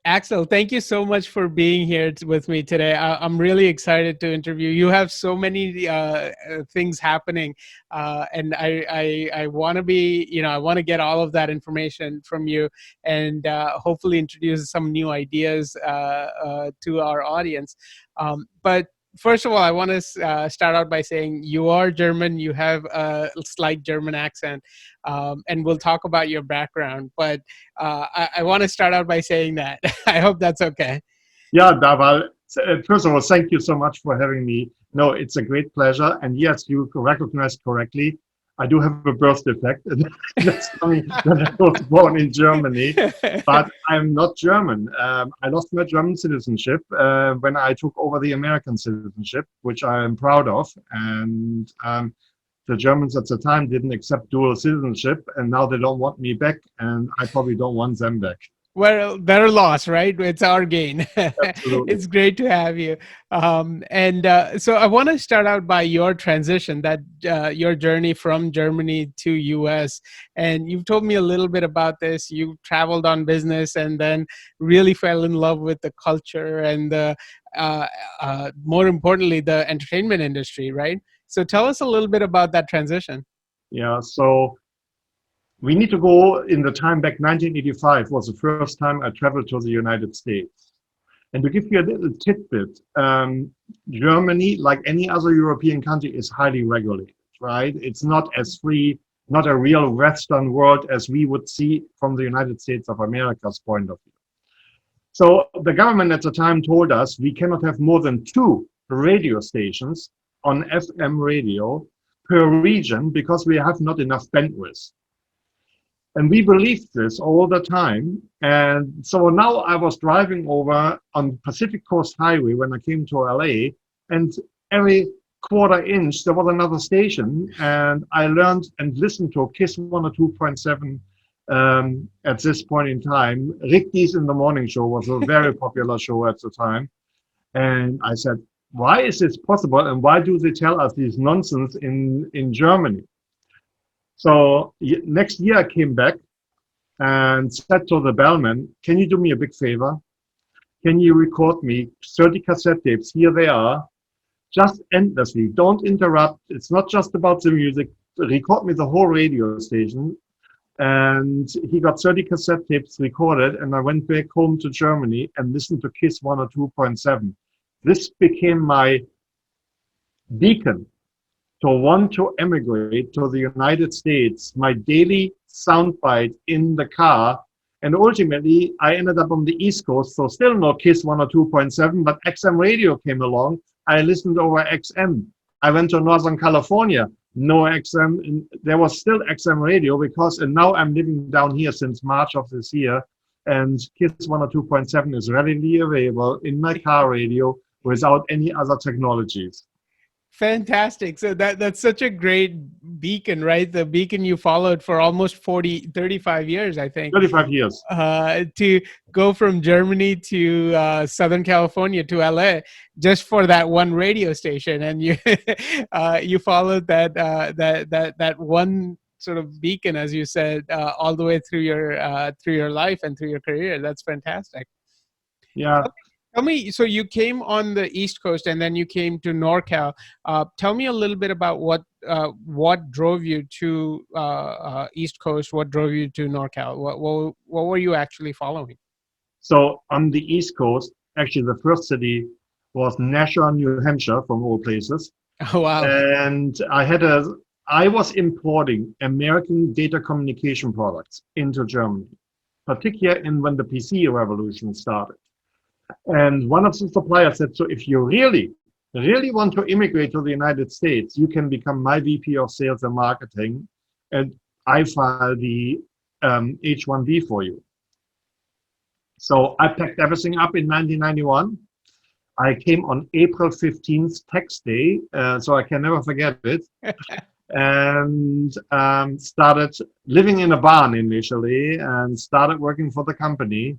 Axel, thank you so much for being here with me today. I'm really excited to interview. You have so many things happening, and I want to be, I want to get all of that information from you, and hopefully introduce some new ideas to our audience. But first of all, I want to start out by saying you are German. You have a slight German accent, and we'll talk about your background. But I want to start out by saying that. I hope that's okay. Yeah, Daval, first of all, thank you so much for having me. No, it's a great pleasure. And yes, you recognized correctly. I do have a birth defect. That's coming that I was born in Germany, but I'm not German. I lost my German citizenship when I took over the American citizenship, which I am proud of. And the Germans at the time didn't accept dual citizenship, and now they don't want me back, and I probably don't want them back. Well, their loss, right? It's our gain. Absolutely. It's great to have you. And so I want to start out by your transition, that your journey from Germany to US. And you've told me a little bit about this. You traveled on business and then really fell in love with the culture and more importantly, the entertainment industry, right? So tell us a little bit about that transition. Yeah, so we need to go in the time back. 1985 was the first time I traveled to the United States. And to give you a little tidbit, Germany, like any other European country, is highly regulated, right? It's not as free, not a real Western world as we would see from the United States of America's point of view. So the government at the time told us we cannot have more than 2 radio stations on FM radio per region because we have not enough bandwidth. And we believed this all the time. And so now I was driving over on Pacific Coast Highway when I came to LA, and every quarter inch there was another station. And I learned and listened to KISS 102.7 at this point in time. Rigti's in the Morning Show was a very popular show at the time. And I said, why is this possible? And why do they tell us this nonsense in Germany? So next year I came back and said to the bellman, can you do me a big favor? Can you record me 30 cassette tapes? Here they are, just endlessly. Don't interrupt. It's not just about the music. Record me the whole radio station. And he got 30 cassette tapes recorded, and I went back home to Germany and listened to KISS 102.7. This became my beacon to want to emigrate to the United States, my daily soundbite in the car. And ultimately, I ended up on the East Coast, so still no KISS 102.7, but XM radio came along. I listened over XM. I went to Northern California, no XM. And there was still XM radio and now I'm living down here since March of this year. And KISS 102.7 is readily available in my car radio without any other technologies. Fantastic. So that's such a great beacon, right? The beacon you followed for almost 35 years, I think. 35 years. To go from Germany to Southern California to LA just for that one radio station. And you you followed that one sort of beacon, as you said, all the way through your life and through your career. That's fantastic. Yeah. Tell me, so you came on the East Coast and then you came to NorCal. Tell me a little bit about what drove you to East Coast. What drove you to NorCal? What were you actually following? So on the East Coast, actually the first city was Nashua, New Hampshire, from all places. Oh, wow. And I was importing American data communication products into Germany, particularly when the PC revolution started. And one of the suppliers said, so if you really want to immigrate to the United States, you can become my VP of sales and marketing, and I file the H-1B for you. So I packed everything up in 1991. I came on April 15th, tax day, so I can never forget it. And started living in a barn initially and started working for the company.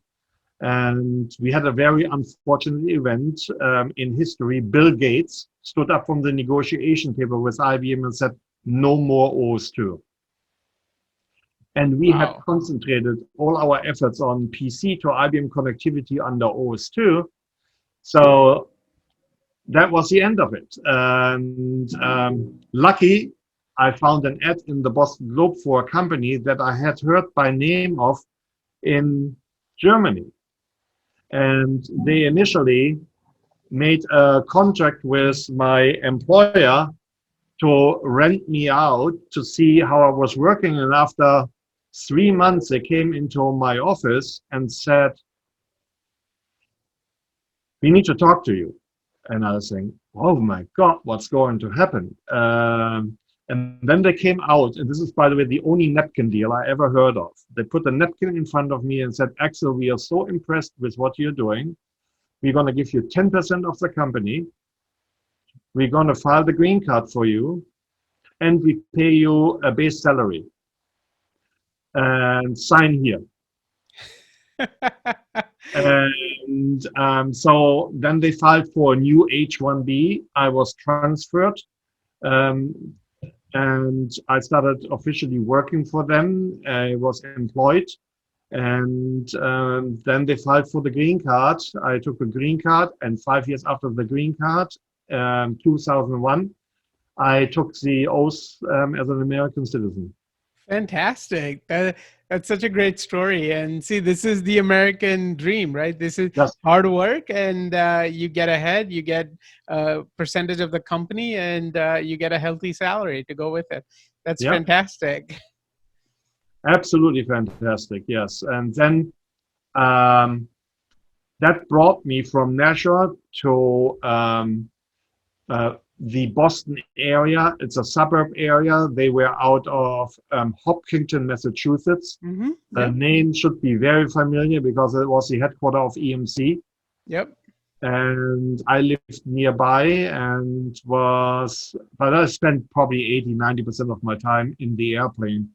And we had a very unfortunate event in history. Bill Gates stood up from the negotiation table with IBM and said, no more OS2. And we had Wow. concentrated all our efforts on PC to IBM connectivity under OS2. So that was the end of it. And lucky, I found an ad in the Boston Globe for a company that I had heard by name of in Germany. And they initially made a contract with my employer to rent me out to see how I was working. And after 3 months, they came into my office and said, "We need to talk to you." And I was saying, "Oh my God, what's going to happen?" And then they came out, and this is, by the way, the only napkin deal I ever heard of. They put a napkin in front of me and said, "Axel, we are so impressed with what you're doing. We're going to give you 10% of the company. We're going to file the green card for you, and we pay you a base salary. And sign here." And so then they filed for a new H-1B. I was transferred, and I started officially working for them. I was employed, and then they filed for the green card. I took the green card, and 5 years after the green card, 2001, I took the oath as an American citizen. Fantastic. That's such a great story. And see, this is the American dream, right? This is Yes. hard work, and you get ahead, you get a percentage of the company, and you get a healthy salary to go with it. That's Yeah, fantastic. absolutely fantastic. Yes. And then um, that brought me from Nashua to the Boston area. It's a suburb area. They were out of Hopkinton, Massachusetts. Mm-hmm. The Yep. name should be very familiar because it was the headquarters of EMC. Yep. And I lived nearby and but I spent probably 80-90% of my time in the airplane,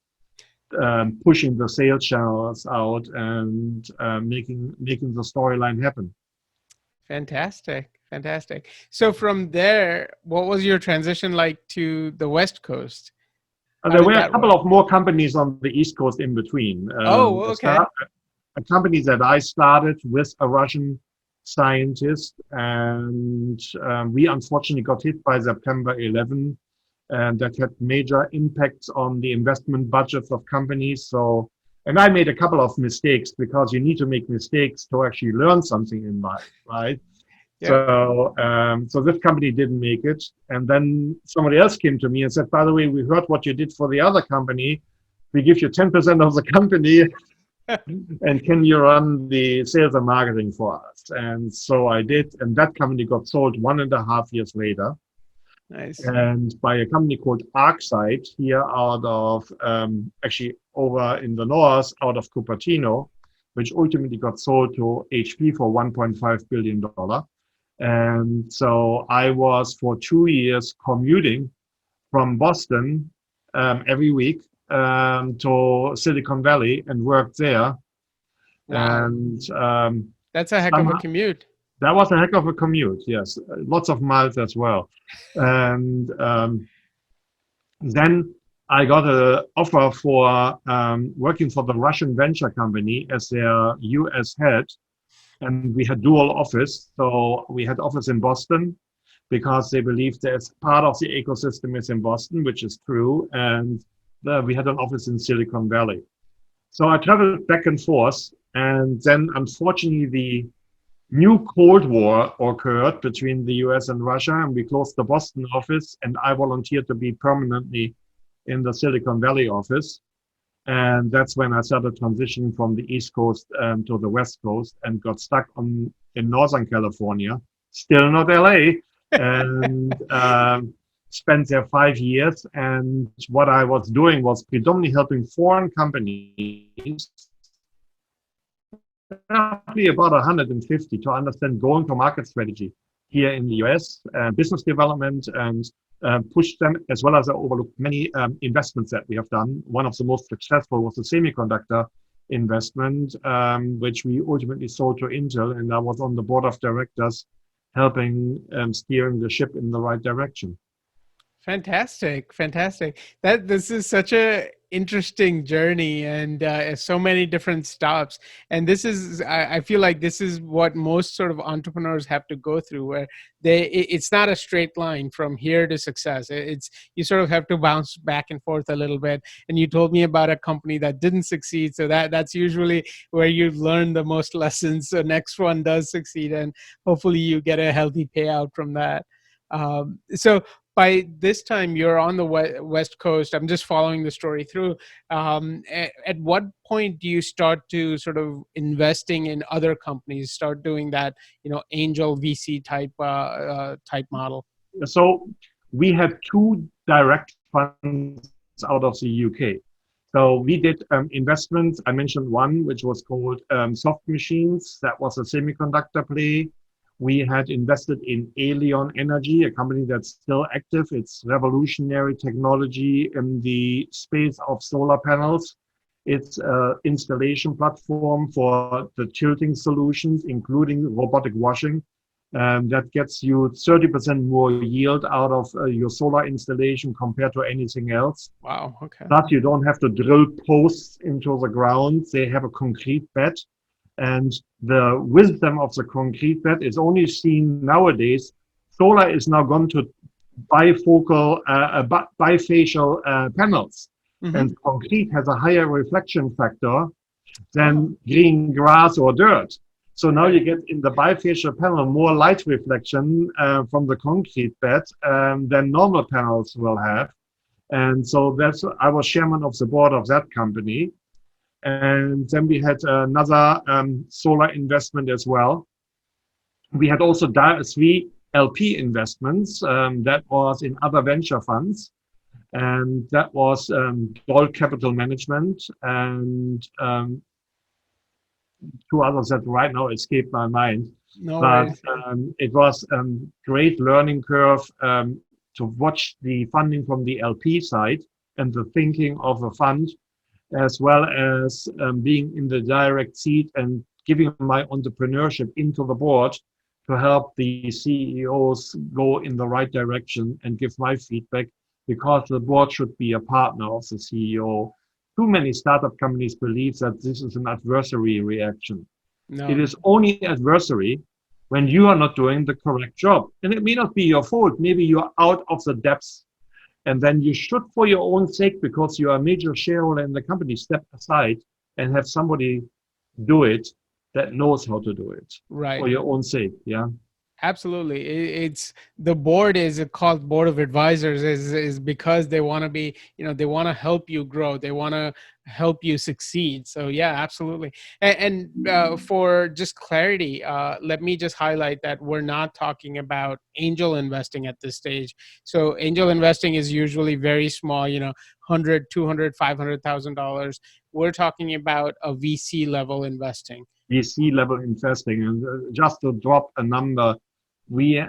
pushing the sales channels out and making the storyline happen. Fantastic. Fantastic. So from there, what was your transition like to the West Coast? How There did were a that couple work? of more companies on the East Coast in between. Oh, okay. A company that I started with a Russian scientist, and we unfortunately got hit by September 11, and that had major impacts on the investment budgets of companies. So, and I made a couple of mistakes because you need to make mistakes to actually learn something in life, right? Yep. So this company didn't make it. And then somebody else came to me and said, "By the way, we heard what you did for the other company. We give you 10% of the company, and can you run the sales and marketing for us?" And so I did. And that company got sold 1.5 years later. Nice. And by a company called Arcside here out of, actually over in the north, out of Cupertino, which ultimately got sold to HP for $1.5 billion. And so I was for 2 years commuting from Boston every week to Silicon Valley and worked there. Wow. And That's a heck of a commute. that was a heck of a commute, yes. Lots of miles as well. And then I got an offer for working for the Russian venture company as their US head. And we had dual office. So we had office in Boston because they believed that part of the ecosystem is in Boston, which is true. And we had an office in Silicon Valley. So I traveled back and forth. And then unfortunately, the new Cold War occurred between the US and Russia, and we closed the Boston office. And I volunteered to be permanently in the Silicon Valley office. And that's when I started transitioning from the East Coast to the West Coast and got stuck in Northern California, still not LA, and spent there 5 years. And what I was doing was predominantly helping foreign companies, roughly about 150, to understand going to market strategy here in the US, business development, and push them, as well as I overlooked many investments that we have done. One of the most successful was the semiconductor investment, which we ultimately sold to Intel, and I was on the board of directors helping steering the ship in the right direction. Fantastic. Fantastic. This is such a interesting journey, and so many different stops. And this is, I feel like this is what most sort of entrepreneurs have to go through, where it's not a straight line from here to success. It's, you sort of have to bounce back and forth a little bit. And you told me about a company that didn't succeed, so that's usually where you learn the most lessons. So next one does succeed, and hopefully you get a healthy payout from that. So by this time you're on the West Coast. I'm just following the story through. At what point do you start to sort of investing in other companies, start doing that, angel VC type model? So we had two direct funds out of the UK. So we did investments. I mentioned one, which was called Soft Machines. That was a semiconductor play. We had invested in Allion Energy, a company that's still active. It's revolutionary technology in the space of solar panels. It's an installation platform for the tilting solutions, including robotic washing. That gets you 30% more yield out of your solar installation compared to anything else. Wow, okay. Plus, you don't have to drill posts into the ground. They have a concrete bed. And the wisdom of the concrete bed is only seen nowadays. Solar is now gone to bifacial panels. Mm-hmm. And concrete has a higher reflection factor than green grass or dirt. So now you get in the bifacial panel more light reflection from the concrete bed than normal panels will have. And so I was chairman of the board of that company. And then we had another solar investment as well. We had also 3 LP investments. That was in other venture funds. And that was Gold Capital Management and 2 others that right now escape my mind. No but worries. It was a great learning curve to watch the funding from the LP side and the thinking of the fund, as well as being in the direct seat and giving my entrepreneurship into the board to help the CEOs go in the right direction and give my feedback, because the board should be a partner of the CEO. Too many startup companies believe that this is an adversary reaction. No. It is only adversary when you are not doing the correct job. And it may not be your fault. Maybe you're out of the depths. And then you should, for your own sake, because you are a major shareholder in the company, step aside and have somebody do it that knows how to do it. Right. For your own sake. Yeah. Absolutely. It's the board is called board of advisors is because they want to be, they want to help you grow. They want to help you succeed. So yeah, absolutely. And for just clarity, let me just highlight that we're not talking about angel investing at this stage. So angel investing is usually very small, $100, $200, $500,000. We're talking about a VC level investing. VC level investing. And just to drop a number, we,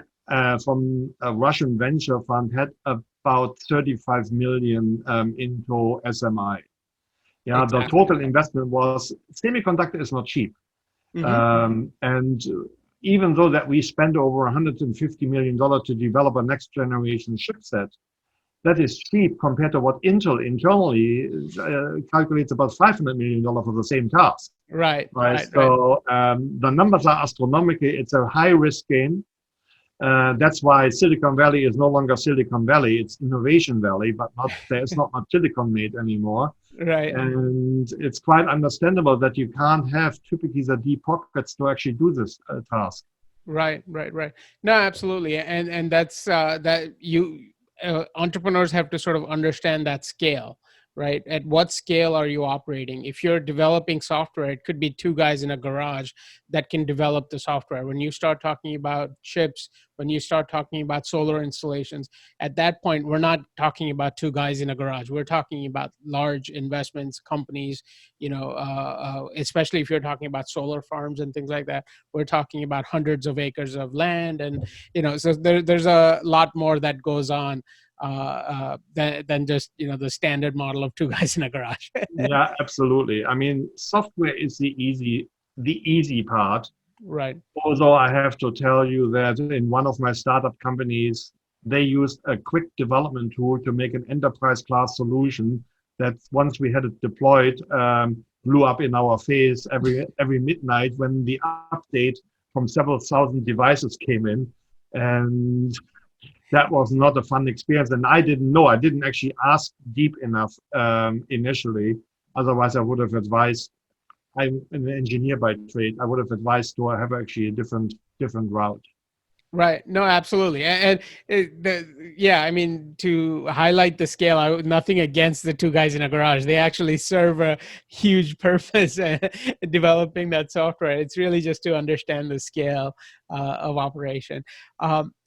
from a Russian venture fund, had about 35 million into SMI. Yeah, exactly. The total investment was, semiconductor is not cheap. Mm-hmm. And even though that we spent over $150 million to develop a next generation chipset, that is cheap compared to what Intel internally calculates about $500 million for the same task. Right. So the numbers are astronomical. It's a high risk game. That's why Silicon Valley is no longer Silicon Valley. It's Innovation Valley, but there's not much silicon made anymore. Right. And it's quite understandable that you can't have typically the deep pockets to actually do this task. Right. No, absolutely. And that's that you entrepreneurs have to sort of understand that scale. Right? At what scale are you operating? If you're developing software, it could be 2 guys in a garage that can develop the software. When you start talking about chips, when you start talking about solar installations, at that point, we're not talking about 2 guys in a garage. We're talking about large investments, companies, especially if you're talking about solar farms and things like that. We're talking about hundreds of acres of land. And, so there's a lot more that goes on than just the standard model of 2 guys in a garage. Yeah, absolutely. I mean, software is the easy part. Right. Although I have to tell you that in one of my startup companies, they used a quick development tool to make an enterprise class solution that once we had it deployed, blew up in our face every midnight when the update from several thousand devices came in. And that was not a fun experience. And I didn't know. I didn't actually ask deep enough initially. Otherwise, I would have advised. I'm an engineer by trade. I would have advised to have actually a different route. Right. No, absolutely. Yeah, I mean, to highlight the scale, nothing against the two guys in a garage. They actually serve a huge purpose developing that software. It's really just to understand the scale of operation.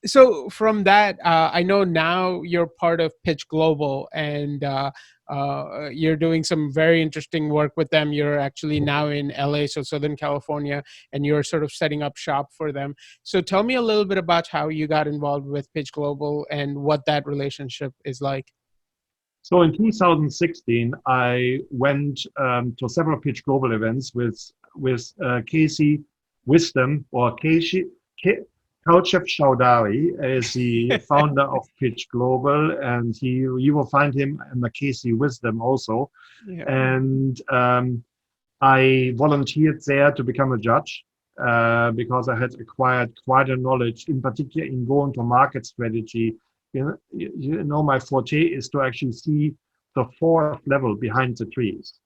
So from that, I know now you're part of Pitch Global, and you're doing some very interesting work with them. You're actually now in LA, so Southern California, and you're sort of setting up shop for them. So tell me a little bit about how you got involved with Pitch Global and what that relationship is like. So in 2016, I went to several Pitch Global events with Casey Wisdom, or Kaustav Chaudhuri is the founder of Pitch Global, and you will find him in the Casey Wisdom also. Yeah. And I volunteered there to become a judge because I had acquired quite a knowledge, in particular in going to market strategy. You know, my forte is to actually see the fourth level behind the trees.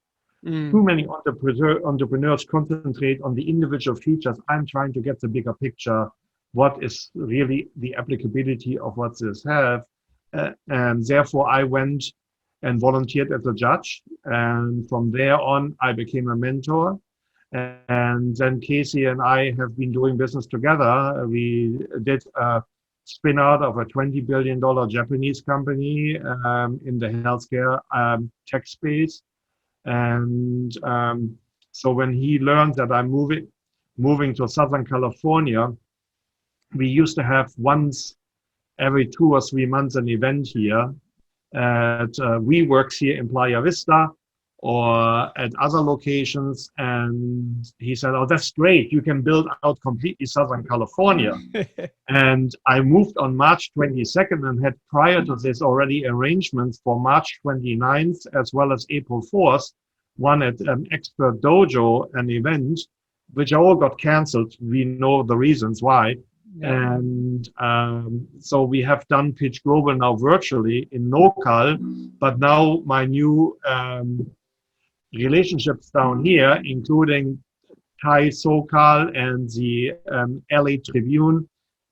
Too many entrepreneurs concentrate on the individual features. I'm trying to get the bigger picture. What is really the applicability of what this have? And therefore, I went and volunteered as a judge. And from there on, I became a mentor. And then Casey and I have been doing business together. We did a spin out of a $20 billion Japanese company in the healthcare tech space. And so when he learned that I'm moving to Southern California, we used to have once every 2 or 3 months an event here at WeWorks here in Playa Vista or at other locations. And he said, oh, that's great. You can build out completely Southern California. And I moved on March 22nd and had prior to this already arrangements for March 29th as well as April 4th, one at Expert Dojo, an event, which all got canceled. We know the reasons why. Yeah. And so we have done Pitch Global now virtually in local, but now my new relationships down here, including Thai SoCal and the LA Tribune,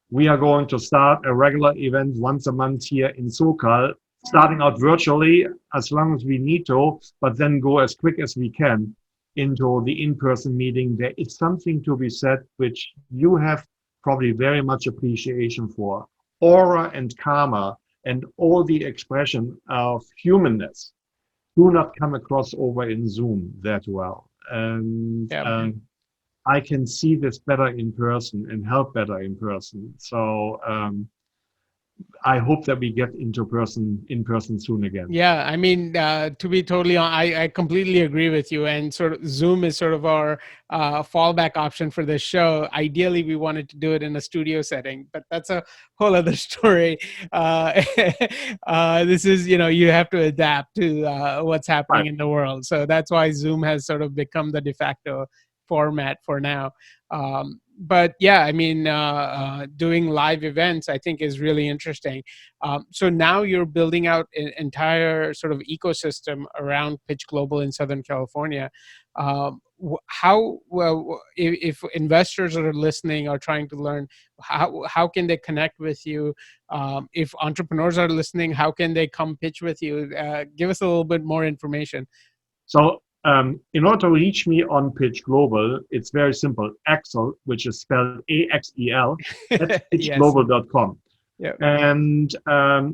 we are going to start a regular event once a month here in SoCal, starting out virtually as long as we need to, but then go as quick as we can into the in-person meeting. There is something to be said, which you have probably very much appreciation for. Aura and karma and all the expression of humanness do not come across over in Zoom that well. And I can see this better in person and help better in person. So I hope that we get in person soon again. Yeah, I mean, to be totally honest, I completely agree with you. And sort of Zoom is sort of our fallback option for this show. Ideally, we wanted to do it in a studio setting, but that's a whole other story. This is, you have to adapt to what's happening in the world. So that's why Zoom has sort of become the de facto format for now. But yeah, I mean, doing live events, I think, is really interesting. So now you're building out an entire sort of ecosystem around Pitch Global in Southern California. If investors are listening or trying to learn, how can they connect with you? If entrepreneurs are listening, how can they come pitch with you? Give us a little bit more information. So in order to reach me on Pitch Global, it's very simple. Axel, which is spelled AXEL, at pitchglobal.com. Yes. And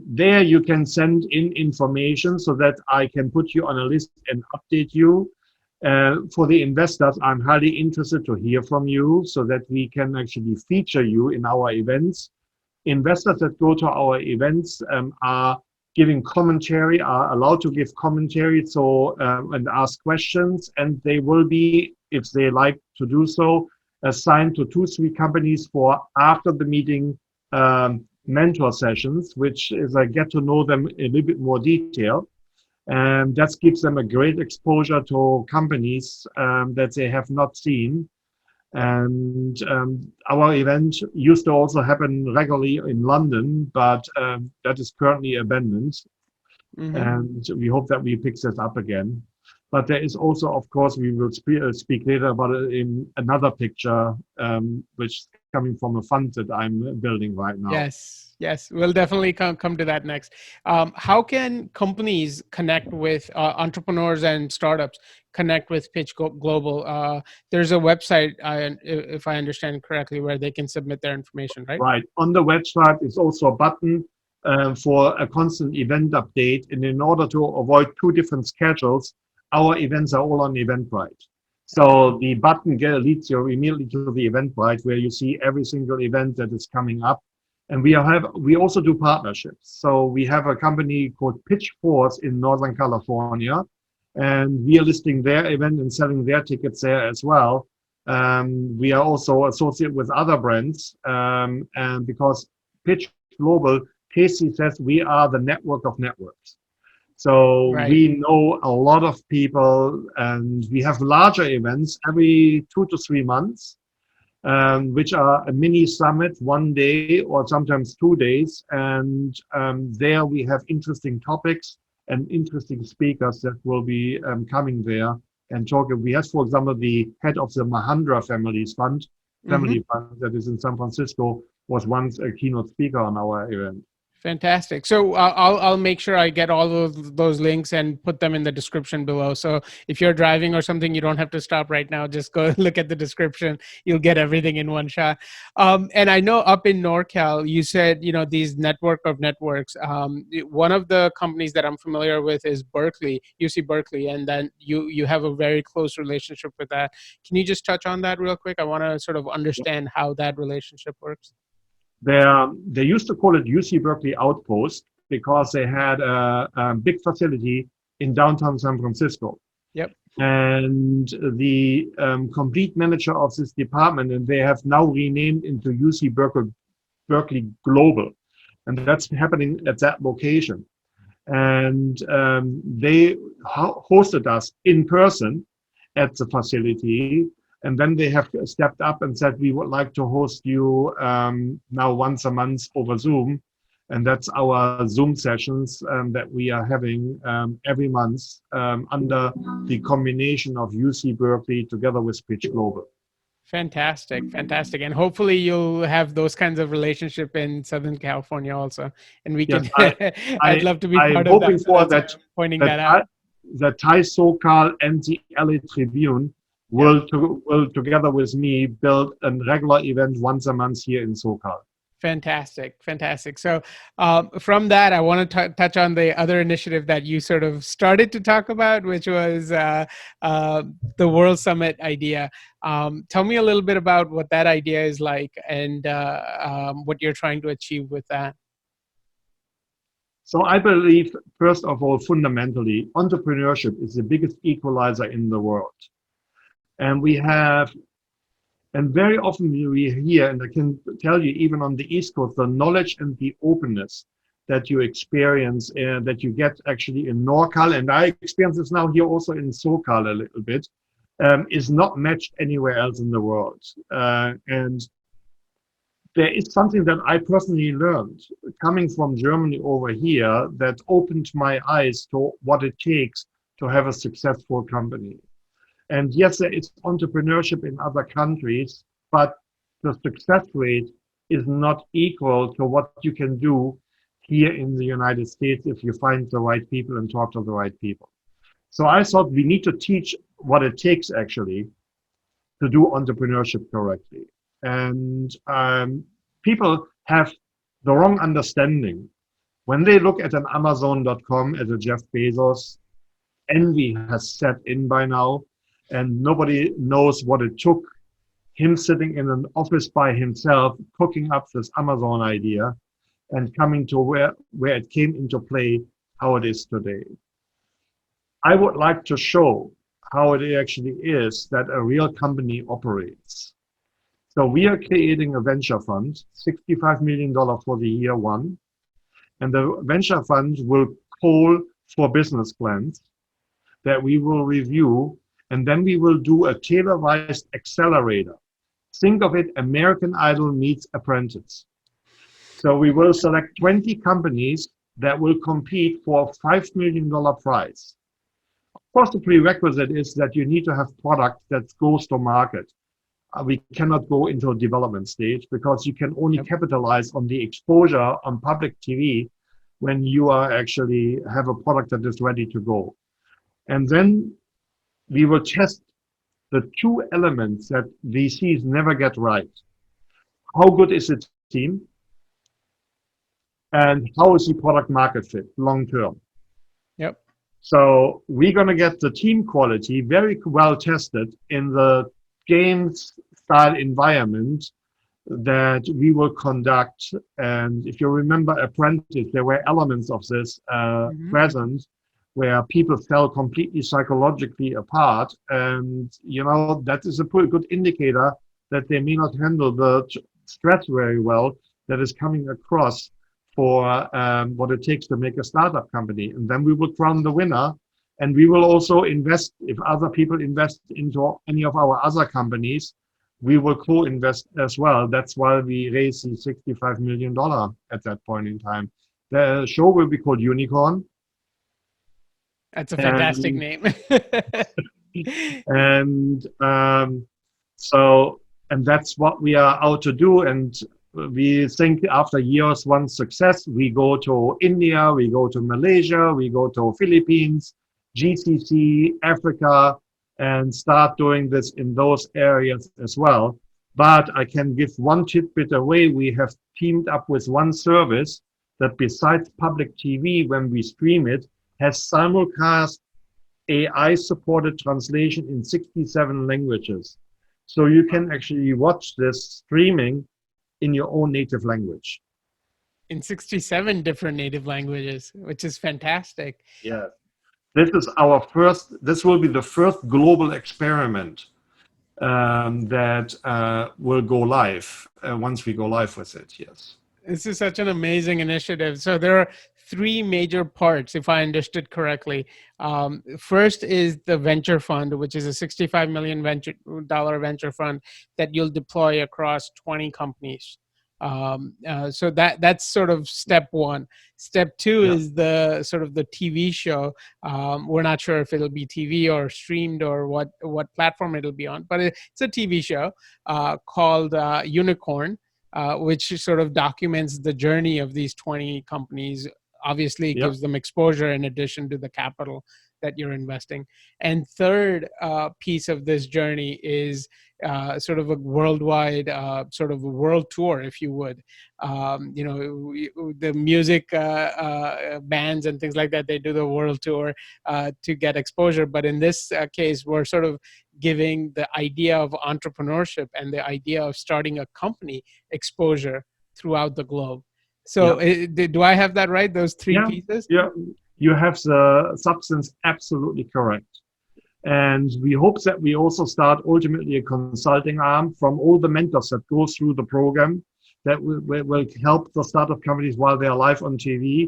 there you can send in information so that I can put you on a list and update you. For the investors, I'm highly interested to hear from you so that we can actually feature you in our events. Investors that go to our events are giving commentary, are allowed to give commentary, so and ask questions, and they will be, if they like to do so, assigned to 2-3 companies for after the meeting mentor sessions, which is I get to know them in a little bit more detail. And that gives them a great exposure to companies that they have not seen. And our event used to also happen regularly in London, but that is currently abandoned. And we hope that we pick this up again. But there is also, of course, we will speak later about it in another picture, which is coming from a fund that I'm building right now. Yes, we'll definitely come to that next. How can companies connect with entrepreneurs and startups, connect with Pitch Global? There's a website, if I understand correctly, where they can submit their information, right? Right. On the website is also a button for a constant event update. And in order to avoid two different schedules, our events are all on Eventbrite. So the button leads you immediately to the Eventbrite, where you see every single event that is coming up. And we also do partnerships. So we have a company called Pitch Force in Northern California, and we are listing their event and selling their tickets there as well. We are also associated with other brands, and because Pitch Global, Casey says we are the network of networks. So we know a lot of people, and we have larger events every 2 to 3 months, which are a mini summit, 1 day or sometimes 2 days. And there we have interesting topics and interesting speakers that will be coming there and talking. We have, for example, the head of the Mahandra family fund that is in San Francisco, was once a keynote speaker on our event. Fantastic. So I'll make sure I get all of those links and put them in the description below. So if you're driving or something, you don't have to stop right now. Just go look at the description. You'll get everything in one shot. And I know up in NorCal, you said, these network of networks. One of the companies that I'm familiar with is Berkeley, UC Berkeley, and then you have a very close relationship with that. Can you just touch on that real quick? I want to sort of understand how that relationship works. They used to call it UC Berkeley Outpost because they had a big facility in downtown San Francisco. Yep. And the complete manager of this department, and they have now renamed into UC Berkeley Global. And that's happening at that location. And they hosted us in person at the facility. And then they have stepped up and said, we would like to host you now once a month over Zoom. And that's our Zoom sessions that we are having every month under the combination of UC Berkeley together with Pitch Global. Fantastic. And hopefully you'll have those kinds of relationship in Southern California also. And we can, I'd love to be part of that. I'm hoping for that, pointing that out. The Thai SoCal and the LA Tribune will together with me build a regular event once a month here in SoCal. Fantastic. So from that, I want to touch on the other initiative that you sort of started to talk about, which was the World Summit idea. Tell me a little bit about what that idea is like and what you're trying to achieve with that. So I believe, first of all, fundamentally, entrepreneurship is the biggest equalizer in the world. And very often we hear, and I can tell you even on the East Coast, the knowledge and the openness that you experience, that you get actually in NorCal, and I experience this now here also in SoCal a little bit, is not matched anywhere else in the world. And there is something that I personally learned coming from Germany over here that opened my eyes to what it takes to have a successful company. And yes, there is entrepreneurship in other countries, but the success rate is not equal to what you can do here in the United States if you find the right people and talk to the right people. So I thought we need to teach what it takes actually to do entrepreneurship correctly. And people have the wrong understanding. When they look at an Amazon.com, at a Jeff Bezos, envy has set in by now. And nobody knows what it took him sitting in an office by himself, cooking up this Amazon idea and coming to where it came into play, how it is today. I would like to show how it actually is that a real company operates. So we are creating a venture fund, $65 million for the year one. And the venture fund will pool for business plans that we will review, and then we will do a tailor-sized accelerator. Think of it, American Idol meets Apprentice. So we will select 20 companies that will compete for a $5 million prize. Of course, the prerequisite is that you need to have product that goes to market. We cannot go into a development stage because you can only capitalize on the exposure on public TV when you are actually have a product that is ready to go. And then we will test the two elements that VCs never get right. How good is the team? And how is the product market fit long term? Yep. So we're going to get the team quality very well tested in the games style environment that we will conduct. And if you remember Apprentice, there were elements of this present where people fell completely psychologically apart. And, you know, that is a pretty good indicator that they may not handle the stress very well that is coming across for what it takes to make a startup company. And then we will crown the winner. And we will also invest, if other people invest into any of our other companies, we will co-invest as well. That's why we raised the $65 million at that point in time. The show will be called Unicorn. That's a fantastic name. And and that's what we are out to do. And we think after years one success, we go to India, we go to Malaysia, we go to Philippines, GCC, Africa, and start doing this in those areas as well. But I can give one tidbit away. We have teamed up with one service that besides public TV, when we stream it, has simulcast AI-supported translation in 67 languages. So you can actually watch this streaming in your own native language. In 67 different native languages, which is fantastic. Yeah. This will be the first global experiment that will go live once we go live with it, yes. This is such an amazing initiative. So there are three major parts, if I understood correctly. First is the venture fund, which is a $65 million venture fund that you'll deploy across 20 companies. So that's sort of step one. Step two is the sort of the TV show. We're not sure if it'll be TV or streamed or what platform it'll be on, but it's a TV show called Unicorn, which sort of documents the journey of these 20 companies. Obviously, it gives them exposure in addition to the capital that you're investing. And third piece of this journey is sort of a worldwide, sort of a world tour, if you would. You know, the music bands and things like that, they do the world tour to get exposure. But in this case, we're sort of giving the idea of entrepreneurship and the idea of starting a company exposure throughout the globe. So do I have that right, those three pieces? Yeah, you have the substance absolutely correct. And we hope that we also start ultimately a consulting arm from all the mentors that go through the program that will help the startup companies while they are live on TV.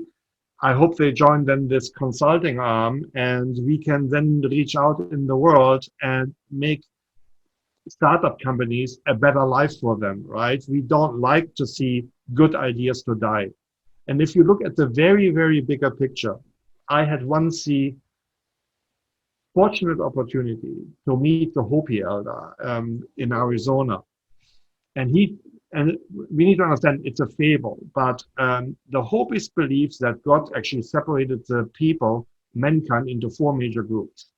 I hope they join then this consulting arm, and we can then reach out in the world and make startup companies a better life for them, right? We don't like to see good ideas to die. And if you look at the very, very bigger picture, I had once the fortunate opportunity to meet the Hopi elder in Arizona. And we need to understand it's a fable, but the Hopis believes that God actually separated the people, mankind, into four major groups.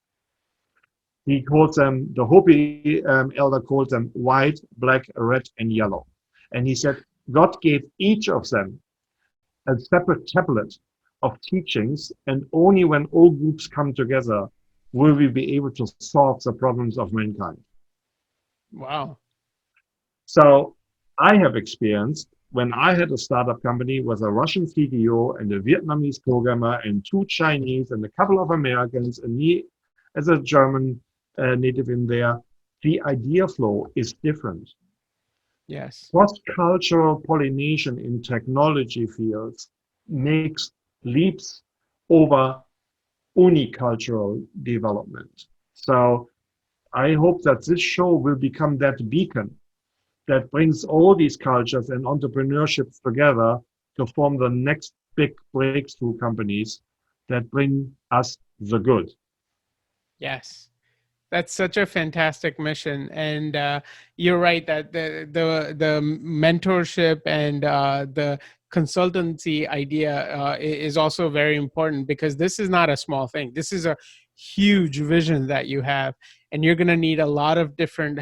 He calls them, the Hopi elder calls them white, black, red, and yellow. And he said, God gave each of them a separate tablet of teachings, and only when all groups come together will we be able to solve the problems of mankind. Wow. So I have experienced when I had a startup company with a Russian CTO and a Vietnamese programmer and two Chinese and a couple of Americans and me as a German native in there, the idea flow is different. Yes. Cross-cultural pollination in technology fields makes leaps over unicultural development. So I hope that this show will become that beacon that brings all these cultures and entrepreneurships together to form the next big breakthrough companies that bring us the good. Yes. That's such a fantastic mission, and you're right that the mentorship and the consultancy idea is also very important, because this is not a small thing. This is a huge vision that you have, and you're going to need a lot of different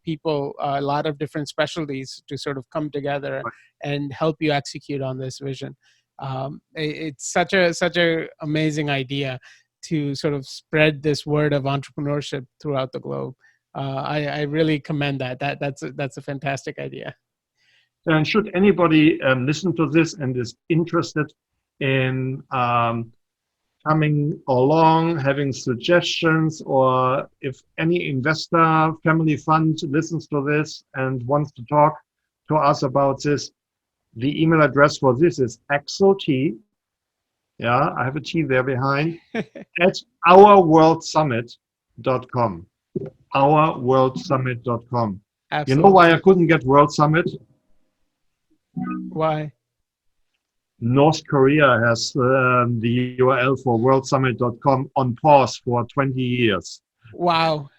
people, a lot of different specialties to sort of come together and help you execute on this vision. It's such a amazing idea to sort of spread this word of entrepreneurship throughout the globe. I really commend that. That's a fantastic idea. And should anybody listen to this and is interested in coming along, having suggestions, or if any investor, family fund listens to this and wants to talk to us about this, the email address for this is Axel T. Yeah, I have a T there behind, at ourworldsummit.com. Ourworldsummit.com. You know why I couldn't get World Summit? Why? North Korea has the URL for worldsummit.com on pause for 20 years. Wow.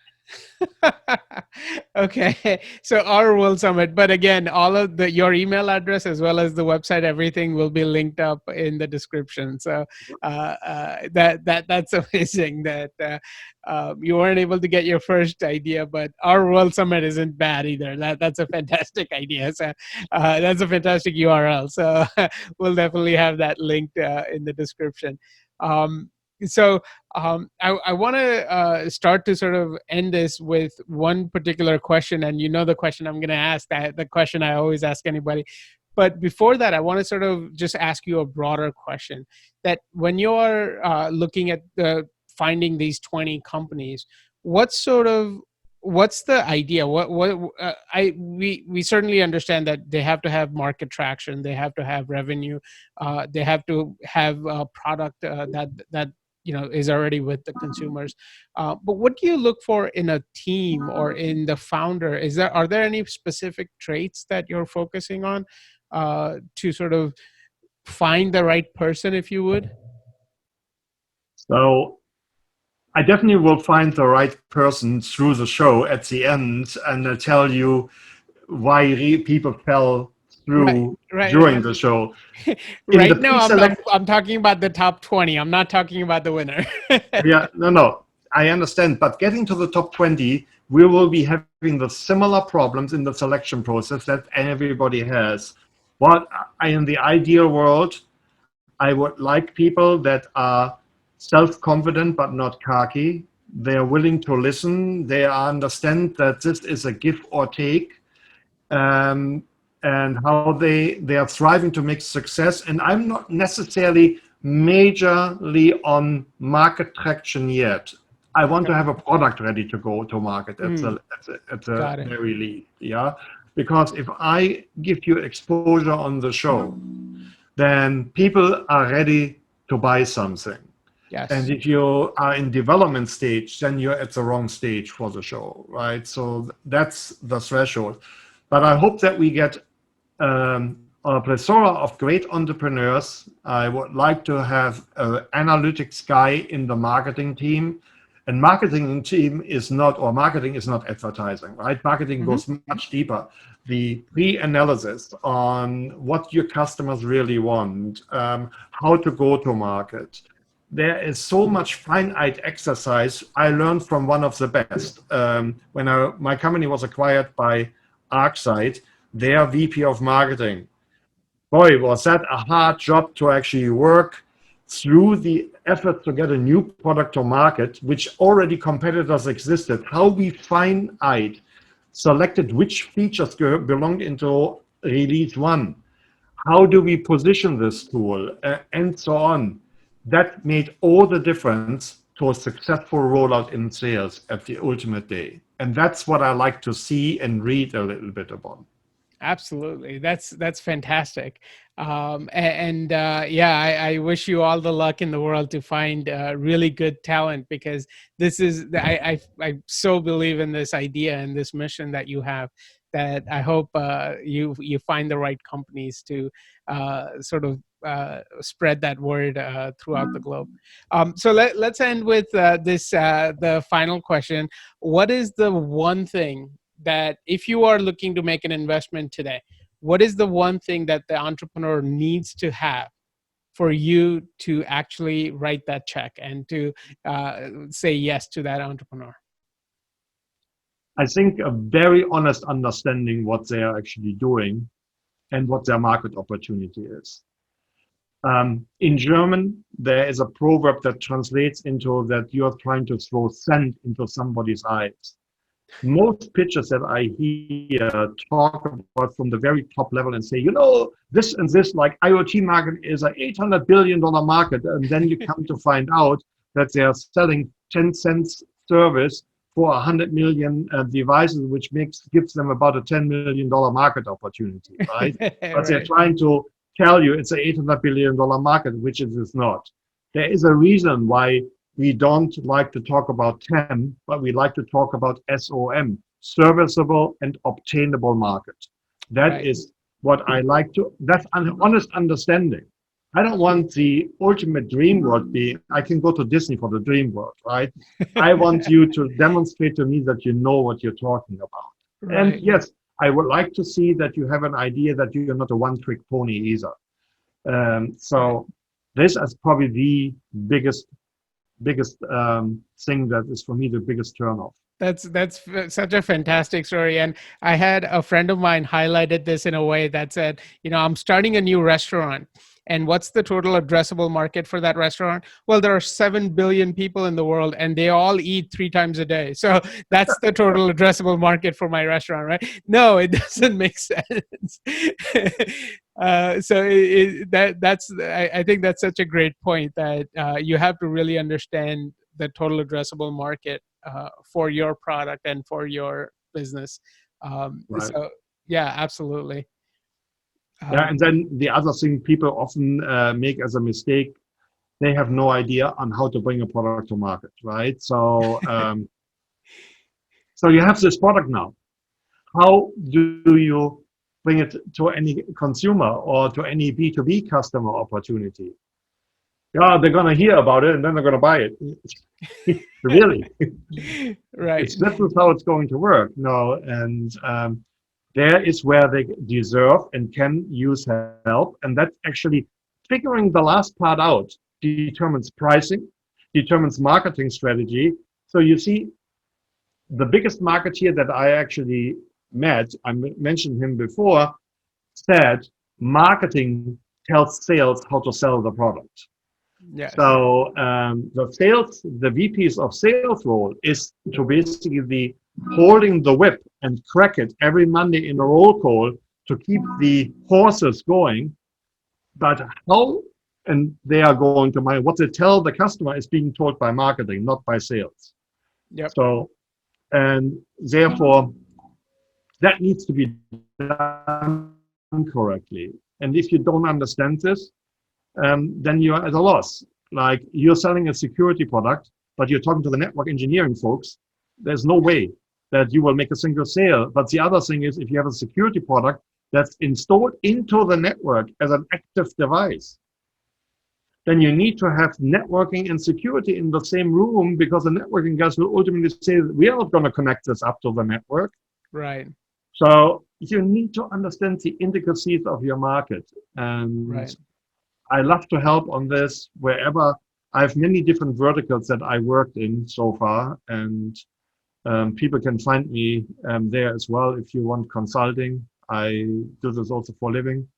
Okay, so our World Summit, but again, all of your email address as well as the website, everything will be linked up in the description. So that's amazing that you weren't able to get your first idea, but our World Summit isn't bad either. That's a fantastic idea. So that's a fantastic URL. So we'll definitely have that linked in the description. So I want to start to sort of end this with one particular question, and you know the question I'm going to ask, that the question I always ask anybody. But before that, I want to sort of just ask you a broader question, that when you're looking at finding these 20 companies, what's the idea? We certainly understand that they have to have market traction, they have to have revenue, they have to have a product that is already with the consumers. But what do you look for in a team or in the founder? Are there any specific traits that you're focusing on to sort of find the right person, if you would? So I definitely will find the right person through the show at the end, and I'll tell you why people fell through during the show. Right now, I'm talking about the top 20. I'm not talking about the winner. Yeah, no, I understand. But getting to the top 20, we will be having the similar problems in the selection process that everybody has. In the ideal world, I would like people that are self-confident but not cocky. They are willing to listen. They understand that this is a give or take. And how they are striving to make success. And I'm not necessarily majorly on market traction yet. I want to have a product ready to go to market at the very least. Yeah, because if I give you exposure on the show, then people are ready to buy something. Yes. And if you are in development stage, then you're at the wrong stage for the show, right? So that's the threshold. But I hope that we get a plethora of great entrepreneurs. I would like to have an analytics guy in the marketing team. And marketing is not advertising, right? Marketing goes much deeper. The pre-analysis on what your customers really want, how to go to market. There is so much finite exercise. I learned from one of the best. When my company was acquired by Arcside, their VP of marketing. Boy, was that a hard job to actually work through the effort to get a new product to market, which already competitors existed. How we finite selected which features belonged into release 1. How do we position this tool, and so on. That made all the difference to a successful rollout in sales at the ultimate day. And that's what I like to see and read a little bit about. Absolutely. That's fantastic. Yeah, I wish you all the luck in the world to find really good talent, because this is I so believe in this idea and this mission that you have, that I hope you find the right companies to sort of spread that word throughout the globe. So let's end with the final question. What is the one thing that, if you are looking to make an investment today, what is the one thing that the entrepreneur needs to have for you to actually write that check and to say yes to that entrepreneur? I think a very honest understanding what they are actually doing and what their market opportunity is. In German, there is a proverb that translates into that you are trying to throw sand into somebody's eyes. Most pitches that I hear talk about from the very top level and say, you know, this and this, like IoT market is an $800 billion market. And then you come to find out that they are selling 10 cents service for 100 million devices, which gives them about a $10 million market opportunity, right? But Right. they're trying to tell you it's an $800 billion market, which it is not. There is a reason why we don't like to talk about TAM, but we like to talk about SOM, serviceable and obtainable market. That Right. is what I like to, that's an honest understanding. I don't want the ultimate dream world being, I can go to Disney for the dream world, right? I want you to demonstrate to me that you know what you're talking about. And Right. yes, I would like to see that you have an idea that you're not a one-trick pony either. So this is probably the biggest thing that is for me the biggest turnoff. That's such a fantastic story. And I had a friend of mine highlighted this in a way that said, I'm starting a new restaurant. And what's the total addressable market for that restaurant? Well, there are 7 billion people in the world, and they all eat 3 times a day. So that's the total addressable market for my restaurant, right? No, it doesn't make sense. I think that's such a great point, that you have to really understand the total addressable market for your product and for your business. Right. So yeah, absolutely. Yeah, and then the other thing people often make as a mistake, they have no idea on how to bring a product to market, right? So, so you have this product now. How do you bring it to any consumer or to any B2B customer opportunity? Yeah, they're gonna hear about it and then they're gonna buy it. Really? Right. This is how it's going to work. No, and there is where they deserve and can use help. And that's actually figuring the last part out determines pricing, determines marketing strategy. So you see, the biggest marketeer that I actually met, I mentioned him before, said marketing tells sales how to sell the product. Yes. So the VPs of sales role is to basically be holding the whip and crack it every Monday in a roll call to keep the horses going. But how, and they are going to what they tell the customer is being told by marketing, not by sales. Yep. So, and therefore, that needs to be done correctly. And if you don't understand this, then you're at a loss. Like you're selling a security product, but you're talking to the network engineering folks. There's no way that you will make a single sale. But the other thing is, if you have a security product that's installed into the network as an active device, then you need to have networking and security in the same room, because the networking guys will ultimately say, we are not going to connect this up to the network. Right. So you need to understand the intricacies of your market. And right. I love to help on this wherever. I have many different verticals that I worked in so far, and people can find me there as well if you want consulting. I do this also for a living,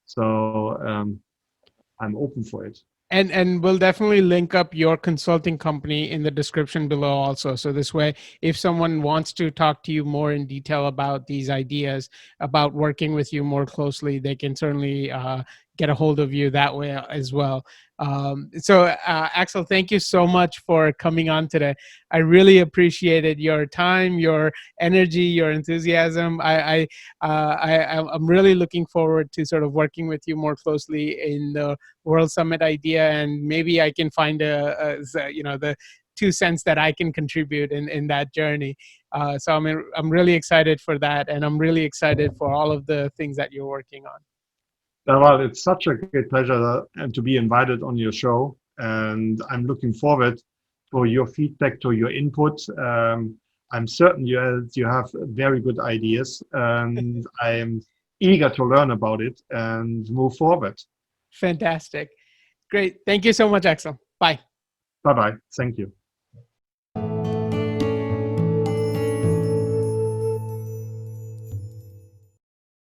so I'm open for it. And we'll definitely link up your consulting company in the description below also. So this way, if someone wants to talk to you more in detail about these ideas, about working with you more closely, they can certainly get a hold of you that way as well. So Axel, thank you so much for coming on today. I really appreciated your time, your energy, your enthusiasm. I'm really looking forward to sort of working with you more closely in the World Summit idea, and maybe I can find the 2 cents that I can contribute in that journey. So I'm really excited for that, and I'm really excited for all of the things that you're working on. Well, it's such a great pleasure to be invited on your show, and I'm looking forward to your feedback, to your input. I'm certain you have very good ideas, and I'm eager to learn about it and move forward. Fantastic. Great. Thank you so much, Axel. Bye. Bye-bye. Thank you.